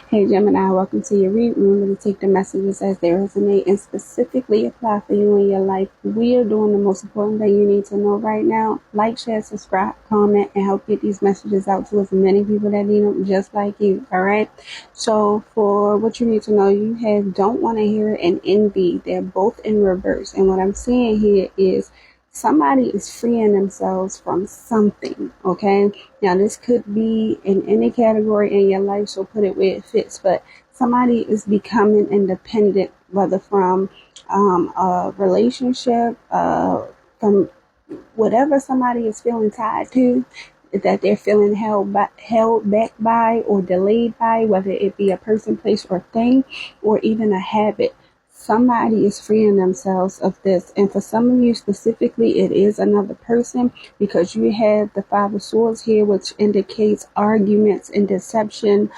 Hey Gemini, welcome to your read. Remember to take the messages as they resonate and specifically apply for you in your life. We are doing the most important thing you need to know right now. Like, share, subscribe, comment, and help get these messages out to as many people that need them just like you. Alright? So for what you need to know, you have don't want to hear and envy. They're both in reverse. And what I'm seeing here is somebody is freeing themselves from something, okay? Now, this could be in any category in your life, so put it where it fits, but somebody is becoming independent, whether from a relationship, from whatever somebody is feeling tied to, that they're feeling held back by or delayed by, whether it be a person, place, or thing, or even a habit. Somebody is freeing themselves of this. And for some of you specifically, it is another person because you have the Five of Swords here, which indicates arguments and deception,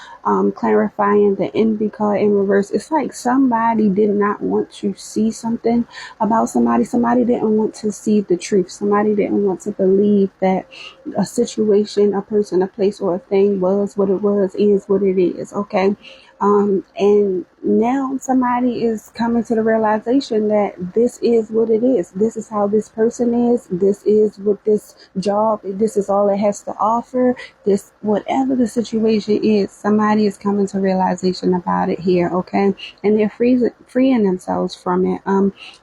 clarifying the envy card in reverse. It's like somebody did not want to see something about somebody. Somebody didn't want to see the truth. Somebody didn't want to believe that a situation, a person, a place, or a thing was what it was, is what it is. Okay. And now somebody is coming to the realization that this is what it is. This is how this person is. This is what this job, this is all it has to offer. This, whatever the situation is, somebody is coming to realization about it here. Okay. And they're freeing themselves from it.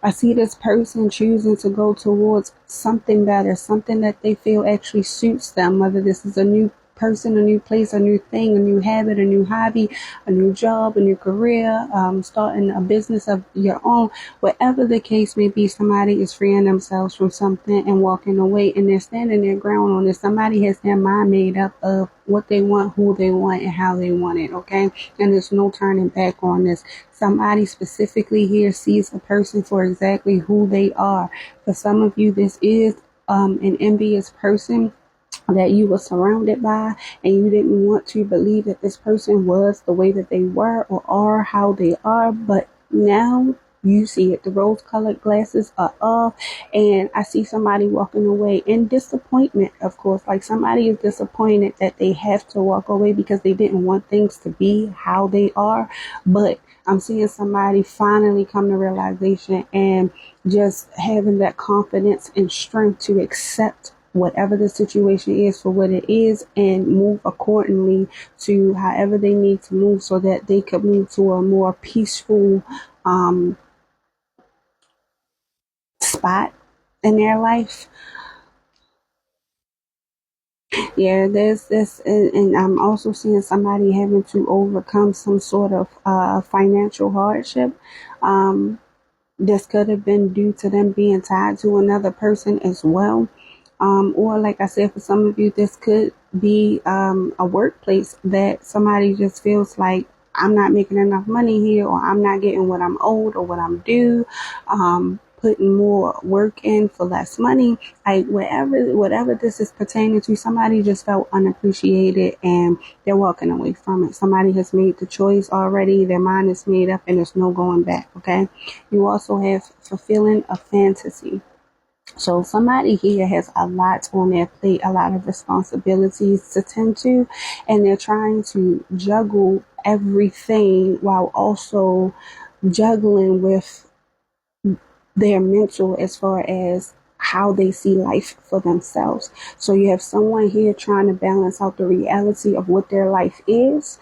I see this person choosing to go towards something better, something that they feel actually suits them, whether this is a new person, a new place, a new thing, a new habit, a new hobby, a new job, a new career, starting a business of your own, whatever the case may be. Somebody is freeing themselves from something and walking away, and they're standing their ground on it. Somebody has their mind made up of what they want, who they want, and how they want it. Okay, and there's no turning back on this. Somebody specifically here sees a person for exactly who they are. For some of you, this is an envious person that you were surrounded by, and you didn't want to believe that this person was the way that they were or are how they are, but now you see it. The rose colored glasses are off, and I see somebody walking away in disappointment, of course. Like somebody is disappointed that they have to walk away because they didn't want things to be how they are. But I'm seeing somebody finally come to realization and just having that confidence and strength to accept whatever the situation is for what it is and move accordingly to however they need to move so that they could move to a more peaceful spot in their life. Yeah, there's this, and I'm also seeing somebody having to overcome some sort of financial hardship. Um, this could have been due to them being tied to another person as well. Or like I said, for some of you, this could be a workplace that somebody just feels like I'm not making enough money here, or I'm not getting what I'm owed or what I'm due. Putting more work in for less money. Like whatever this is pertaining to, somebody just felt unappreciated and they're walking away from it. Somebody has made the choice already. Their mind is made up and there's no going back. Okay. You also have fulfilling a fantasy. So somebody here has a lot on their plate, a lot of responsibilities to tend to, and they're trying to juggle everything while also juggling with their mental as far as how they see life for themselves. So you have someone here trying to balance out the reality of what their life is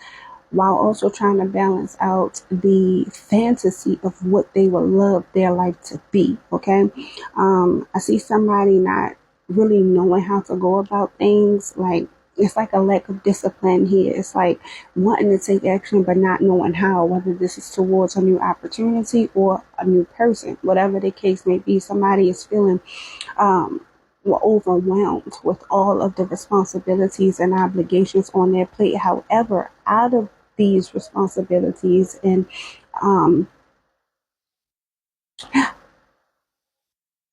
while also trying to balance out the fantasy of what they would love their life to be. Okay. I see somebody not really knowing how to go about things. Like it's like a lack of discipline here. It's like wanting to take action but not knowing how, whether this is towards a new opportunity or a new person, whatever the case may be. Somebody is feeling overwhelmed with all of the responsibilities and obligations on their plate. However, out of these responsibilities and um,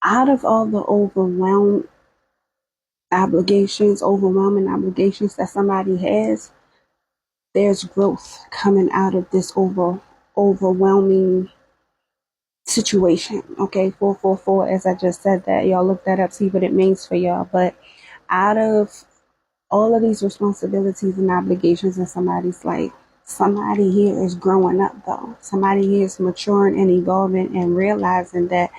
out of all the overwhelming obligations that somebody has, there's growth coming out of this overwhelming situation. Okay, 444, as I just said that. Y'all look that up, see what it means for y'all. But out of all of these responsibilities and obligations in somebody's life, Somebody here is growing up though. Somebody here is maturing and evolving and realizing that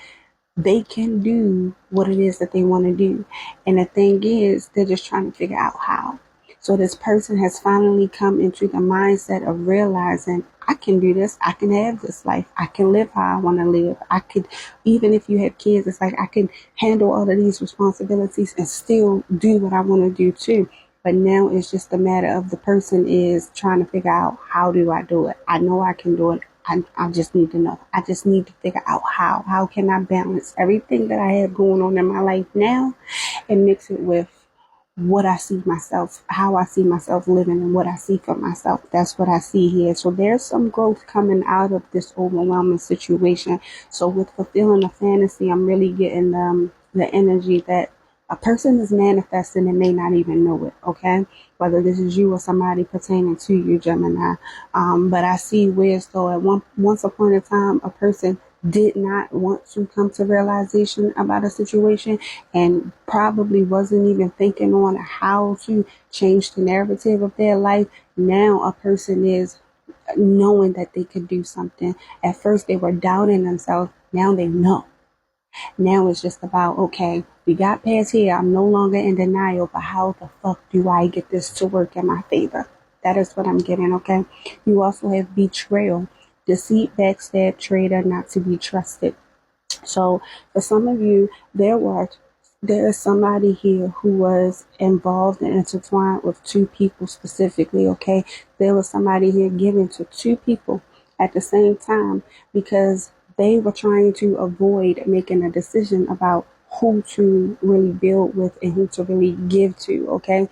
they can do what it is that they want to do. And the thing is, they're just trying to figure out how. So this person has finally come into the mindset of realizing, I can do this. I can have this life. I can live how I want to live. I could, even if you have kids, it's like I can handle all of these responsibilities and still do what I want to do too. But now it's just a matter of the person is trying to figure out, how do I do it? I know I can do it. I just need to know. I just need to figure out how. How can I balance everything that I have going on in my life now and mix it with what I see myself, how I see myself living and what I see for myself. That's what I see here. So there's some growth coming out of this overwhelming situation. So with fulfilling a fantasy, I'm really getting the energy that a person is manifesting and may not even know it, okay? Whether this is you or somebody pertaining to you, Gemini. But I see where, so at once upon a time, a person did not want to come to realization about a situation and probably wasn't even thinking on how to change the narrative of their life. Now a person is knowing that they could do something. At first they were doubting themselves. Now they know. Now it's just about, okay, we got past here. I'm no longer in denial, but how the fuck do I get this to work in my favor? That is what I'm getting, okay? You also have betrayal, deceit, backstab, traitor, not to be trusted. So for some of you, there is somebody here who was involved and intertwined with two people specifically, okay? There was somebody here giving to two people at the same time because they were trying to avoid making a decision about who to really build with and who to really give to, okay?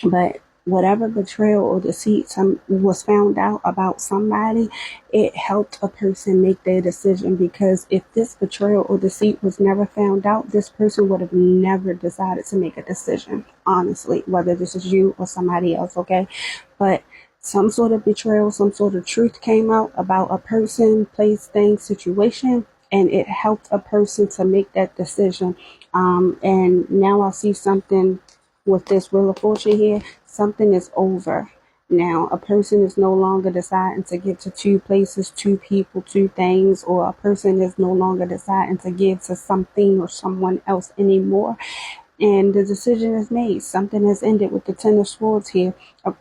But whatever betrayal or deceit was found out about somebody, it helped a person make their decision, because if this betrayal or deceit was never found out, this person would have never decided to make a decision, honestly, whether this is you or somebody else, okay? But some sort of betrayal, some sort of truth came out about a person, place, thing, situation, and it helped a person to make that decision. And now I see something with this Wheel of Fortune here. Something is over. Now, a person is no longer deciding to give to two places, two people, two things, or a person is no longer deciding to give to something or someone else anymore. And the decision is made. Something has ended with the Ten of Swords here.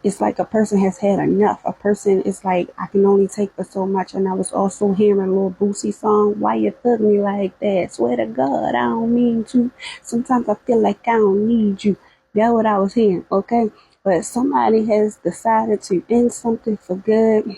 It's like a person has had enough. A person is like, I can only take for so much. And I was also hearing Lil Boosie song, Why You Thug Me Like That? Swear to God, I don't mean to. Sometimes I feel like I don't need you. That's what I was hearing, okay? But somebody has decided to end something for good.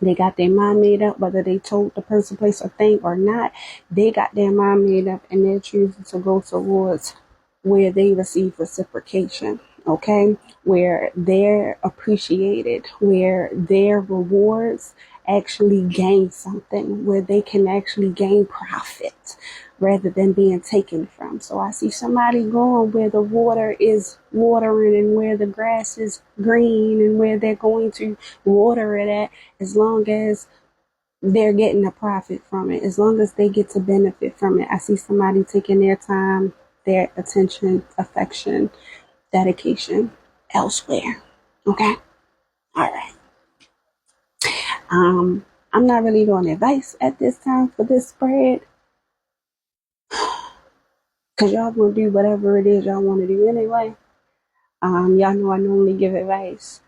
They got their mind made up, whether they told the person, place, or thing or not. They got their mind made up and they're choosing to go towards where they receive reciprocation, okay? Where they're appreciated, where their rewards actually gain something, where they can actually gain profit rather than being taken from. So I see somebody going where the water is watering and where the grass is green and where they're going to water it at, as long as they're getting a profit from it, as long as they get to benefit from it. I see somebody taking their time, their attention, affection, dedication elsewhere. Okay? All right. I'm not really doing advice at this time for this spread, because y'all gonna do whatever it is y'all want to do anyway. Y'all know I normally give advice.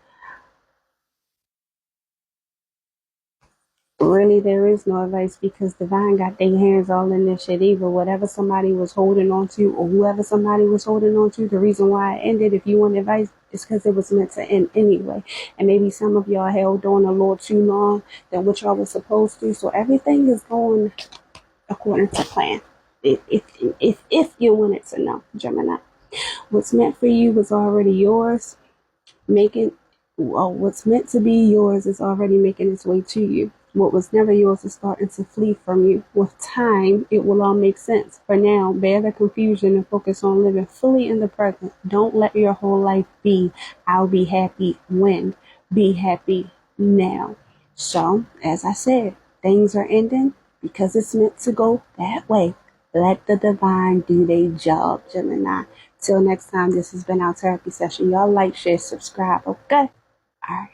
Really, there is no advice, because divine got their hands all in this shit. Either whatever somebody was holding on to, or whoever somebody was holding on to, the reason why it ended, if you want advice, is because it was meant to end anyway. And maybe some of y'all held on a little too long than what y'all was supposed to. So everything is going according to plan. If you wanted to know, Gemini, what's meant for you was already yours. What's meant to be yours is already making its way to you. What was never yours is starting to flee from you. With time, it will all make sense. For now, bear the confusion and focus on living fully in the present. Don't let your whole life be, I'll be happy when. Be happy now. So, as I said, things are ending because it's meant to go that way. Let the divine do their job, Gemini. Till next time, this has been our therapy session. Y'all like, share, subscribe, okay? All right.